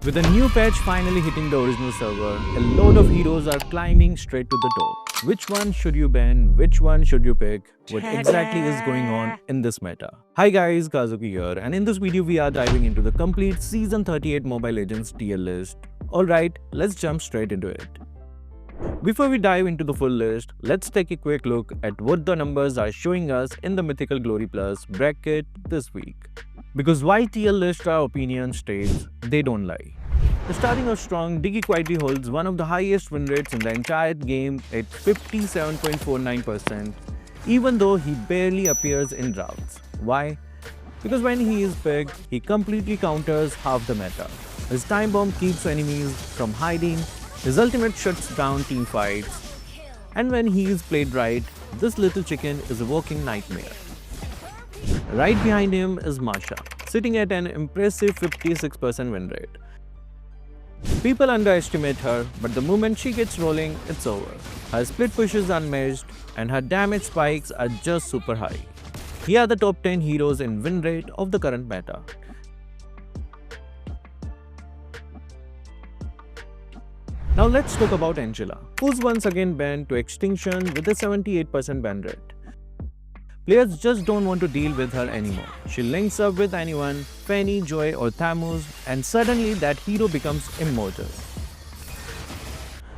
With a new patch finally hitting the original server, a load of heroes are climbing straight to the top. Which one should you ban? Which one should you pick? What exactly is going on in this meta? Hi guys, Kazuki here, and in this video we are diving into the complete Season 38 Mobile Legends tier list. Alright, let's jump straight into it. Before we dive into the full list, let's take a quick look at what the numbers are showing us in the Mythical Glory Plus bracket this week. Because while tier lists are opinion states, they don't lie. Starting off strong, Diggy quietly holds one of the highest win rates in the entire game at 57.49%, even though he barely appears in drafts. Why? Because when he is picked, he completely counters half the meta. His time bomb keeps enemies from hiding, his ultimate shuts down team fights, and when he is played right, this little chicken is a walking nightmare. Right behind him is Masha, sitting at an impressive 56% win rate. People underestimate her, but the moment she gets rolling, it's over. Her split push is unmatched, and her damage spikes are just super high. Here are the top 10 heroes in win rate of the current meta. Now let's talk about Angela, who's once again banned to extinction with a 78% ban rate. Players just don't want to deal with her anymore. She links up with anyone, Fanny, Joy or Thamus, and suddenly that hero becomes immortal.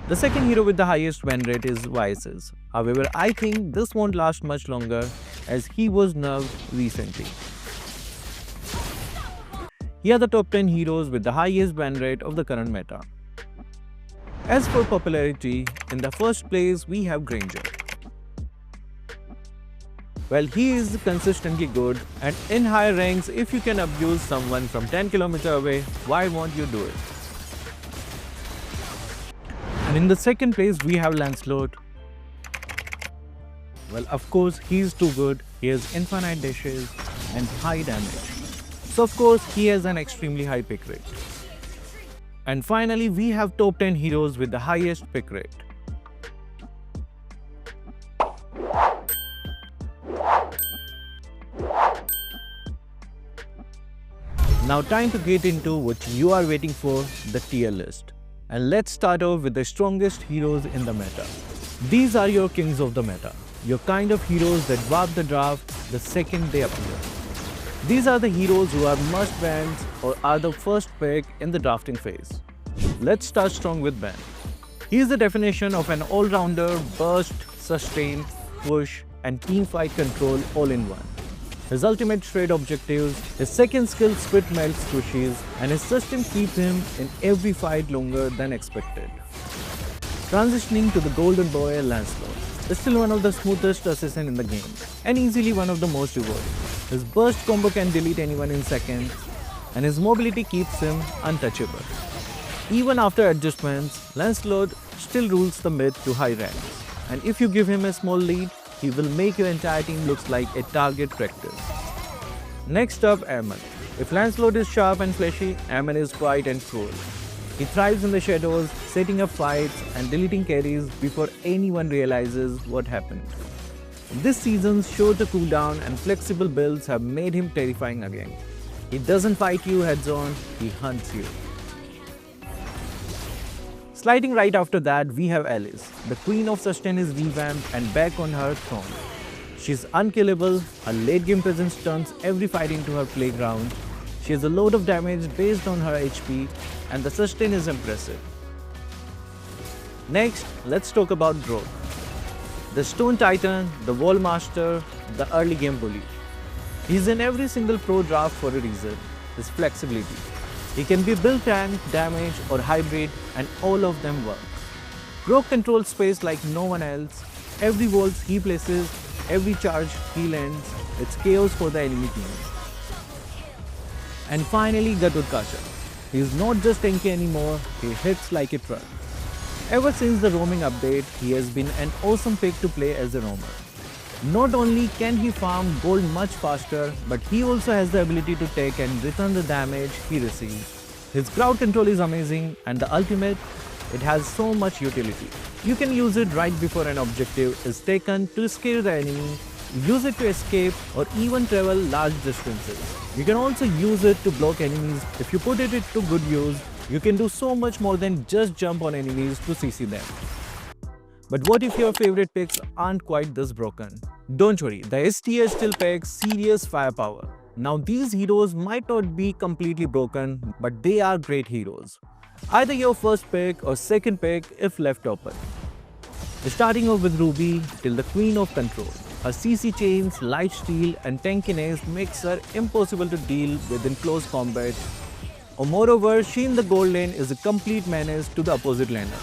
The second hero with the highest ban rate is Vices. However, I think this won't last much longer as he was nerfed recently. Here are the top 10 heroes with the highest ban rate of the current meta. As for popularity, in the first place we have Granger. Well, he is consistently good, and in higher ranks, if you can abuse someone from 10 km away, why won't you do it? And in the second place, we have Lancelot. Well, of course, he is too good. He has infinite dashes and high damage. So, of course, he has an extremely high pick rate. And finally, we have top 10 heroes with the highest pick rate. Now time to get into what you are waiting for, the tier list. And let's start off with the strongest heroes in the meta. These are your kings of the meta, your kind of heroes that warp the draft the second they appear. These are the heroes who are must bans or are the first pick in the drafting phase. Let's start strong with Bane. He is the definition of an all-rounder, burst, sustain, push and teamfight control all in one. His ultimate trade objectives, his second skill split melts squishies, and his sustain keeps him in every fight longer than expected. Transitioning to the golden boy Lancelot is still one of the smoothest assassins in the game, and easily one of the most rewarding. His burst combo can delete anyone in seconds, and his mobility keeps him untouchable. Even after adjustments, Lancelot still rules the mid to high ranks, and if you give him a small lead, he will make your entire team look like a target practice. Next up, Aemon. If Lancelot is sharp and fleshy, Aemon is quiet and cruel. He thrives in the shadows, setting up fights and deleting carries before anyone realizes what happened. This season's short cooldown and flexible builds have made him terrifying again. He doesn't fight you heads on, he hunts you. Sliding right after that, we have Alice. The Queen of Sustain is revamped and back on her throne. She's unkillable, her late game presence turns every fight into her playground. She has a load of damage based on her HP and the sustain is impressive. Next, let's talk about Growth. The Stone Titan, the Wall Master, the early game bully. He's in every single pro draft for a reason, his flexibility. He can be built tank, damage or hybrid and all of them work. Grok controls space like no one else. Every waltz he places, every charge he lands, it's chaos for the enemy team. And finally Gatotkacha. He is not just tanky anymore, he hits like a truck. Ever since the roaming update, he has been an awesome pick to play as a roamer. Not only can he farm gold much faster, but he also has the ability to take and return the damage he receives. His crowd control is amazing and the ultimate, it has so much utility. You can use it right before an objective is taken to scare the enemy, use it to escape or even travel large distances. You can also use it to block enemies if you put it to good use You can do so much more than just jump on enemies to CC them. But what if your favorite picks aren't quite this broken? Don't worry, the S tier still packs serious firepower. Now these heroes might not be completely broken, but they are great heroes. Either your first pick or second pick if left open. Starting off with Ruby till the Queen of Control. Her CC chains, lifesteal and tankiness makes her impossible to deal with in close combat. Or moreover, she in the gold lane is a complete menace to the opposite laner.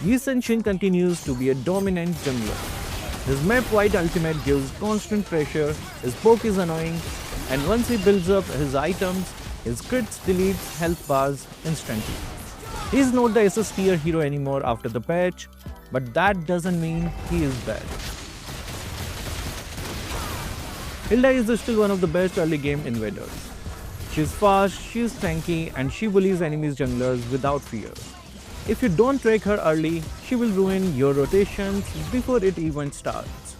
Yi Shen continues to be a dominant jungler. His map-wide ultimate gives constant pressure, his poke is annoying, and once he builds up his items, his crits deletes health bars instantly. He is not the SS tier hero anymore after the patch, but that doesn't mean he is bad. Hilda is still one of the best early game invaders. She's fast, she's tanky, and she bullies enemies junglers without fear. If you don't track her early, she will ruin your rotations before it even starts.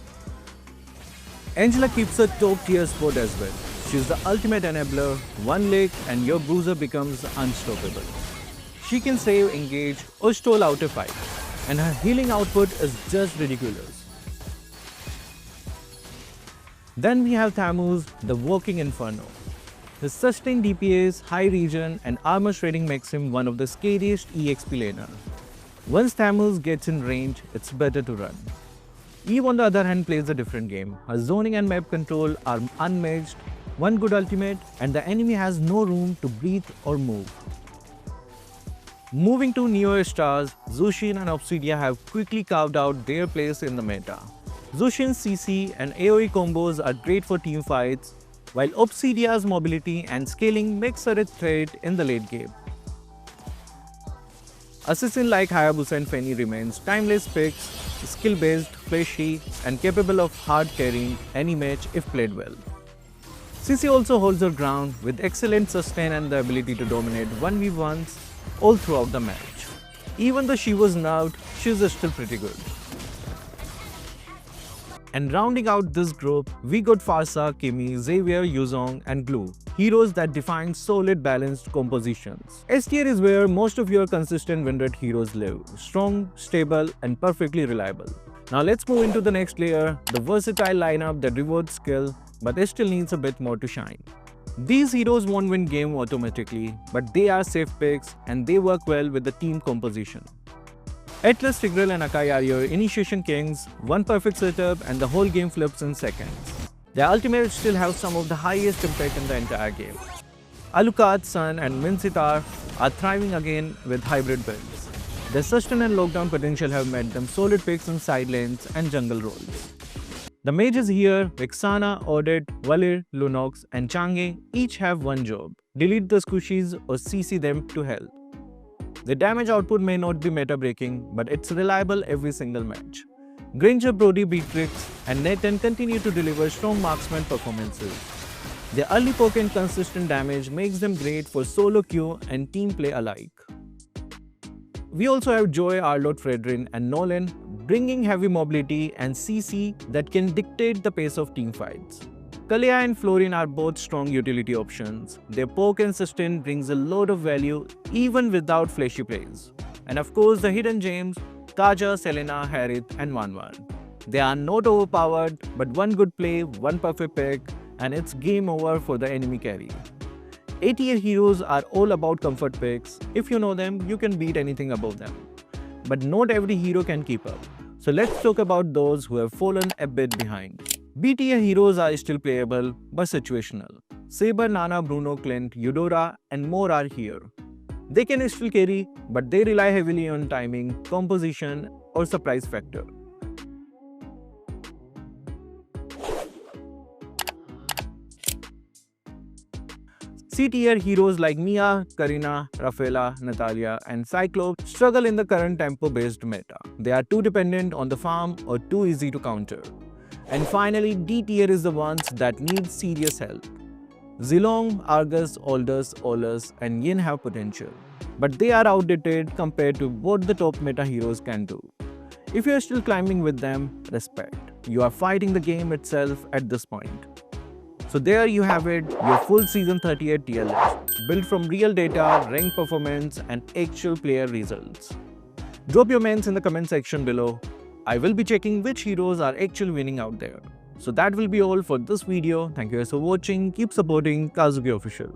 Angela keeps a top tier spot as well. She's the ultimate enabler, one lick and your bruiser becomes unstoppable. She can save, engage or stall out a fight, and her healing output is just ridiculous. Then we have Thamus, the walking inferno. His sustained DPS, high regen and armor shredding makes him one of the scariest EXP laner. Once Thamus gets in range, it's better to run. Eve on the other hand plays a different game. Her zoning and map control are unmatched, one good ultimate and the enemy has no room to breathe or move. Moving to newer stars, Zushin and Obsidia have quickly carved out their place in the meta. Zushin's CC and AoE combos are great for team fights, while Obsidia's mobility and scaling makes her a threat in the late game. Assassin like Hayabusa and Fenny remains timeless picks, skill-based, flashy, and capable of hard carrying any match if played well. CC also holds her ground with excellent sustain and the ability to dominate 1v1s all throughout the match. Even though she was nerfed, she's still pretty good. And rounding out this group, we got Farsa, Kimi, Xavier, Yuzong and Glue, heroes that define solid balanced compositions. S tier is where most of your consistent Winrate heroes live, strong, stable and perfectly reliable. Now let's move into the next layer, the versatile lineup that rewards skill but it still needs a bit more to shine. These heroes won't win game automatically, but they are safe picks and they work well with the team composition. Atlas, Tigreal and Akai are your initiation kings, one perfect setup and the whole game flips in seconds. Their ultimates still have some of the highest impact in the entire game. Alucard, Sun and Mincetar are thriving again with hybrid builds. Their sustain and lockdown potential have made them solid picks in side lanes and jungle roles. The mages here, Vexana, Audit, Valir, Lunox and Chang'e each have one job: delete the squishies or CC them to hell. The damage output may not be meta-breaking, but it's reliable every single match. Granger, Brody, Beatrix, and Nathan continue to deliver strong marksman performances. Their early poke and consistent damage makes them great for solo queue and team play alike. We also have Joy, Arlott, Fredrin, and Nolan, bringing heavy mobility and CC that can dictate the pace of team fights. Kalia and Florin are both strong utility options. Their poke and sustain brings a lot of value even without flashy plays. And of course the hidden gems, Kaja, Selena, Harith and Wanwan. They are not overpowered, but one good play, one perfect pick, and it's game over for the enemy carry. A-tier heroes are all about comfort picks. If you know them, you can beat anything above them. But not every hero can keep up. So let's talk about those who have fallen a bit behind. B-tier heroes are still playable, but situational. Saber, Nana, Bruno, Clint, Eudora, and more are here. They can still carry, but they rely heavily on timing, composition, or surprise factor. C-tier heroes like Mia, Karina, Rafaela, Natalia, and Cyclops struggle in the current tempo-based meta. They are too dependent on the farm or too easy to counter. And finally, D-tier is the ones that need serious help. Zilong, Argus, Aldous, Olus, and Yin have potential, but they are outdated compared to what the top meta heroes can do. If you are still climbing with them, respect. You are fighting the game itself at this point. So there you have it, your full season 38 tier list, built from real data, rank performance and actual player results. Drop your mains in the comment section below. I will be checking which heroes are actually winning out there. So that will be all for this video. Thank you guys for watching. Keep supporting Kazuki Official.